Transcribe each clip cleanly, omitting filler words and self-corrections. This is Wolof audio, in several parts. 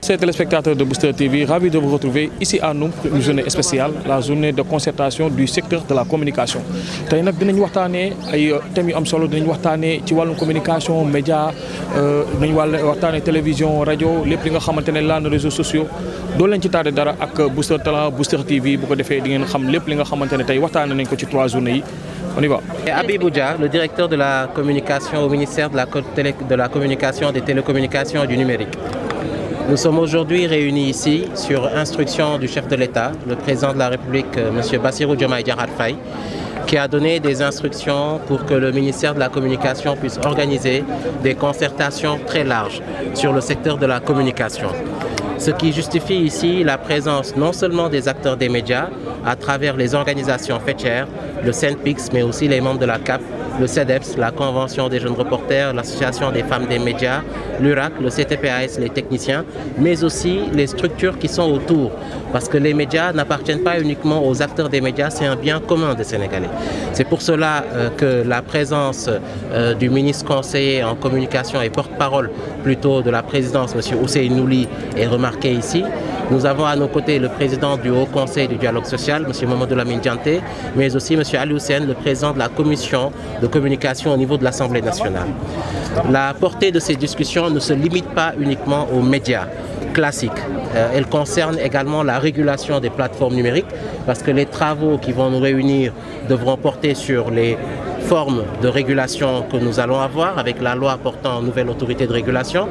chers téléspectateurs de Booster TV, ravi de vous retrouver ici à Noum pour une journée spéciale, la journée de concertation du secteur de la communication. Tey nag dinañ waxtaanee ay thèmes yu am solo, dinañ waxtaanee ci wàllum communication média, dinañ waxtaanee télévision rajo lépp li nga xamante ne laal na réseaux sociaux doo leen ci tardé dara ak Booster Talent Booster TV bu ko defee di ngeen xam lépp li nga xamante ne tey waxtaanee nañ ko ci 3 journées yi. On y va. Habibou Dia, le directeur de la communication au ministère de la communication, des télécommunications et du numérique. Nous sommes aujourd'hui réunis ici sur instruction du chef de l'État, le président de la République, M. Bassirou Diomaye Diakhar Faye, qui a donné des instructions pour que le ministère de la Communication puisse organiser des concertations très larges sur le secteur de la communication. Ce qui justifie ici la présence non seulement des acteurs des médias à travers les organisations faîtières, le CNPIX, mais aussi les membres de la CAP, le CEDEPS, la Convention des jeunes reporters, l'Association des femmes des médias, l'URAC, le CTPAS, les techniciens, mais aussi les structures qui sont autour. Parce que les médias n'appartiennent pas uniquement aux acteurs des médias, c'est un bien commun des Sénégalais. C'est pour cela que la présence du ministre conseiller en communication et porte-parole plutôt de la présidence, M. Ousseynou Ly, est remarquée ici. Nous avons à nos côtés le président du Haut Conseil du dialogue social, M. Mamadou Lamine Dianté, mais aussi M. Aliou Sène, le président de la commission de communication au niveau de l'Assemblée nationale. La portée de ces discussions ne se limite pas uniquement aux médias classiques. Elle concerne également la régulation des plateformes numériques, parce que les travaux qui vont nous réunir devront porter sur les formes de régulation que nous allons avoir avec la loi portant nouvelle autorité de régulation,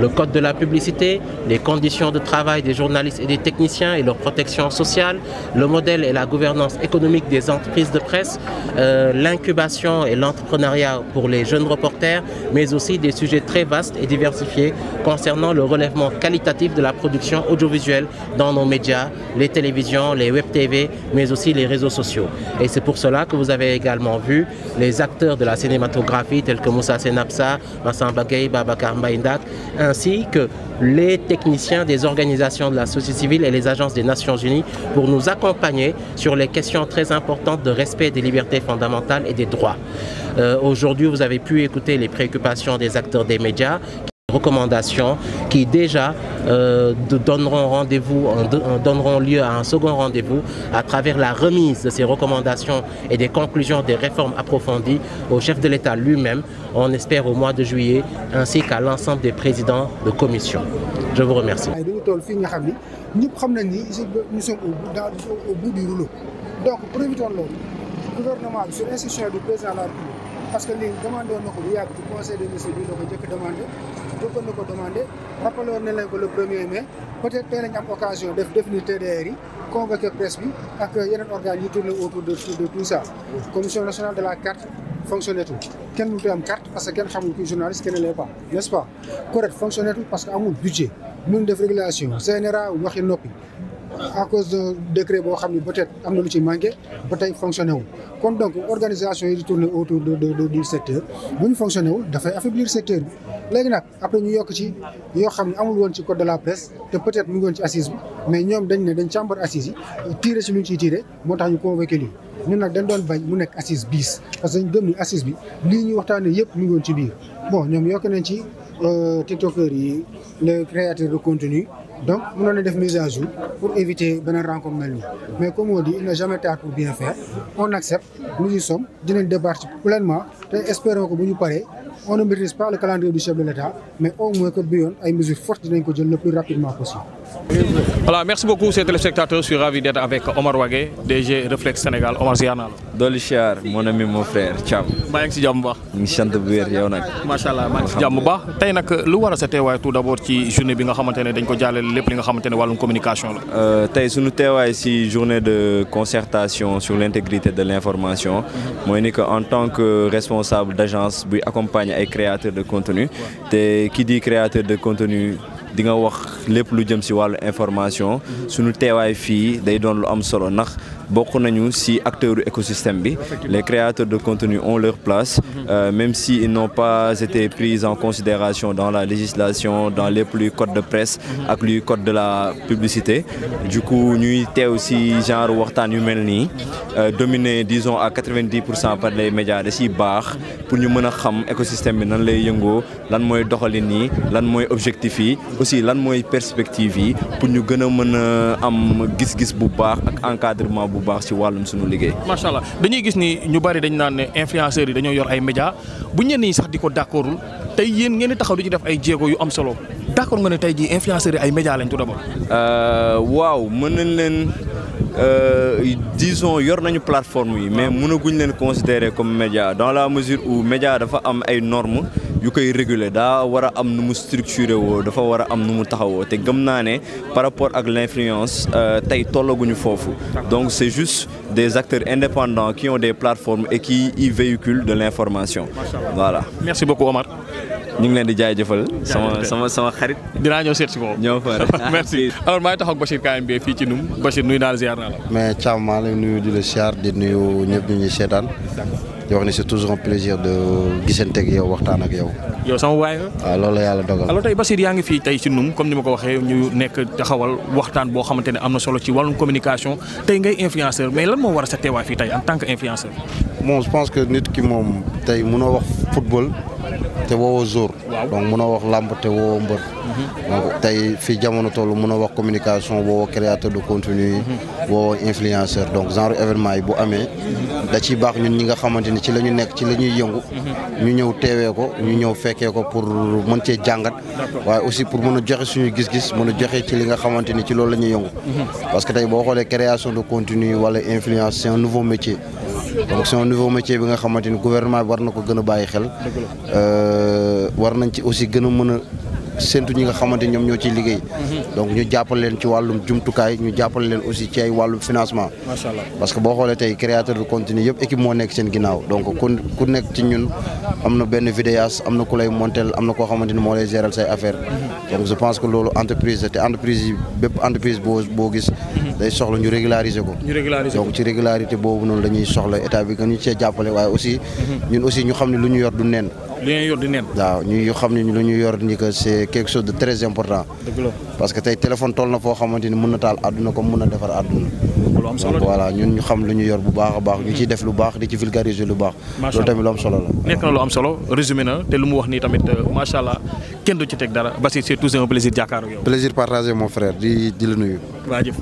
le code de la publicité, les conditions de travail des journalistes et des techniciens et leur protection sociale, le modèle et la gouvernance économique des entreprises de presse, l'incubation et l'entrepreneuriat pour les jeunes reporters, mais aussi des sujets très vastes et diversifiés concernant le relèvement qualitatif de la production audiovisuelle dans nos médias, les télévisions, les web TV, mais aussi les réseaux sociaux. Et c'est pour cela que vous avez également vu les acteurs de la cinématographie tels que Moussa Senapsa, Massamba Gueye, Babacar Mbaye-Ndak, ainsi que les techniciens des organisations de la société civile et les agences des Nations Unies pour nous accompagner sur les questions très importantes de respect des libertés fondamentales et des droits. Aujourd'hui, vous avez pu écouter les préoccupations des acteurs des médias, recommandations qui déjà donneront lieu à un second rendez-vous à travers la remise de ces recommandations et des conclusions des réformes approfondies au chef de l'État lui-même, on espère au mois de juillet, ainsi qu'à l'ensemble des présidents de commission. Je vous remercie. Nous sommes au bout du rouleau. Donc, pour éviter le gouvernement, sur l'instruction du président de la République, parce que les demandes du Conseil des ministres nous demandé, rappelons le 1er mai, peut-être qu'il y a une occasion de définir TDR, convoquer la presse et qu'il y a un organe qui tourne autour de tout ça. La Commission nationale de la carte fonctionne tout. Quel nous une carte parce que quelqu'un qui est journaliste qui ne l'est pas, n'est-ce pas? Correct, fonctionne tout parce qu'il y a un budget, une régulation, CNRA ou Wachinopi. À cause d'un décret peut-être qui manqué, peut-être fonctionner. Donc l'organisation est tournée autour du secteur. Si nous fonctionnons, il faut affaiblir le secteur. Après nous avons le code de la presse, peut-être nous avons assise, mais nous avons une chambre assise, tirer sur nous tirer, nous avons convoqué lui. Nous avons assise bis, parce que nous avons assise bis, nous avons bon, nous avons TikTokers, les créateurs de contenu. Donc, nous avons des mises à jour pour éviter de rencontre. Mais comme on dit, il n'a jamais tard pour bien faire. On accepte, nous y sommes, nous débarquons pleinement et espérons que nous parlons. On ne maîtrise pas le calendrier du chef de l'État, mais au moins que nous avons des mesures fortes le plus rapidement possible. Voilà, merci beaucoup, chers téléspectateurs. Je suis ravi d'être avec Omar Wagué, DG Reflex Sénégal. Omar Ziana. Doli Chiar, mon ami, mon frère, ciao. maa ngi si jàmm bu baax. ñu ngi sant bu wér yow nag. macha allah maa ngi si jàmm bu baax tey nag lu war a sa teewaay tout d'abord ci journée bi nga xamante ne dañ ko jàllale lépp li nga xamante ne wàllum communication la. Tey suñu teewaay si journée de concertation sur l'intégrité de l'information. mooy ni que en tant que responsable d'agence buy accompagner ay créateurs de contenu te qui dit créateur de contenu. di nga wax lépp lu jëm ci wàllu information suñu teewaay fii day doon lu am solo ndax bokk nañu ci acteurs du écosystème bi. Les créateurs de contenu ont leur place, même s'ils n'ont pas été pris en considération dans la législation, dans les plus codes de presse ak luy code de la publicité. Du coup ñuy teew ci genre waxtaan yu mel nii dominé disons à 90% par les médias da ciy baax pour ñu mën a xam écosystème bi nan lay yëngoo lan mooy doxalin yi lan mooy objectif yi aussi lan mooy perspective yi pour ñu gën a mën a am gis-gis bu baax ak encadrement bu baax ci wàllum sunu liggéey. macha allah dañuy gis ni ñu bari dañ naan ne influenceurs yi dañoo yor ay médias bu ñenn ñi sax di ko d'accordul tey yéen ngeen di taxaw di ci def ay jéego yu am solo d'accord nga ne tey jii influenceurs yi ay médias lañ tout d'abord. waaw mën nañ leen disons yor nañu plateforme yi mais mënaguñ leen considérer comme média dans la mesure où média dafa am ay normes yu koy réguler daa war a am nu mu structuré woo dafa war a am nu mu taxawoo te gëm naa ne par rapport ak l'influence tey tollaguñu foofu donc c'est juste des acteurs indépendants qui ont des plateformes et qui y véhiculent de l'information. Voilà. Merci beaucoup Omar. ñu ngi leen di jaajëfal sama xarit. dinaa ñëw seet si ko. ñëw fa merci. alors maa ngi taxaw ak Bachir KMB fii ci Num Bachir nuyu naa la ziar naa la. mais Thiam maa ngi lay nuyu di la ziar di nuyu ñëpp ñu ñuy seetaan. di wax ni c'est toujours un plaisir de gisante ak yow waxtaan ak yow. yow sama waay nga. waaw loolu la yàlla dogal. alors tey Bachir yaa ngi fii tey ci Num comme ni ma ko waxee ñu nekk taxawal waxtaan boo xamante ne am na solo ci wàllum communication tey ngay influenceur mais lan moo war a sa teewaay fii tey en tant que influenceur. bon je pense que nit ki moom tey mënoo wax football te woowoo jour. donc mënoo wax làmb te woowoo mbër. donc tey fii jamono toll mënoo wax communication woowoo créateur de contenu. woowoo influenceur donc genre événement yi bu amee. da ciy baax ñun ñi nga xamante ni ci la ñu nekk ci la ñuy yëngu. ñu ñëw teewee ko ñu ñëw fekkee ko pour mën cee jàngat. waaye aussi pour mën a joxe suñu gis-gis mën a joxe ci li nga xamante ni ci loolu la ñuy yëngu. parce que tey boo xoolee création de contenu wala influence c'est un nouveau métier. donc c'est un nouveau métier bi nga xamante ni gouvernement bi war na ko gën a bàyyi xel. war nañ ci aussi gën a mën a séntu ñi nga xamante ñoom ñoo ciy liggéey. donc ñu jàppale leen ci wàllum jumtukaay ñu jàppale leen aussi ci ay wàllum financement. macha allah parce que boo xoolee tey créateur de contenu yëpp équipe moo nekk seen ginnaaw donc ku nekk ci ñun am na benn vidéaste am na ku lay montel am na koo xamante ni moo lay gérer say affaire donc je pense que loolu entreprise te entreprise yi bépp entreprise boo gis. day soxla ñu régulariser ko. donc ci régularité boobu noonu la ñuy soxla état bi gën ñu cee jàppale waaye aussi. ñun aussi ñu xam ne lu ñu yor du neen. li ngeen yor di neen. waaw ñu xam ne lu ñu yor ni que c'est quelque chose de très important. dëgg la parce que tey téléphone toll na foo xamante ni mën na taal àdduna comme mën na defar àdduna. lu am solo donc voilà ñun ñu xam lu ñu yor bu baax a baax. ñu ciy def lu baax di ci vulgariser lu baax. loolu tamit lu am solo la. nekk na lu am solo résumé na te lu mu wax nii tamit macha allah kenn du ci teg dara Bachir c'est toujours un plaisir jàkkaarloo ak yow. plaisir partagé mon frère di la nuyu. waajëf.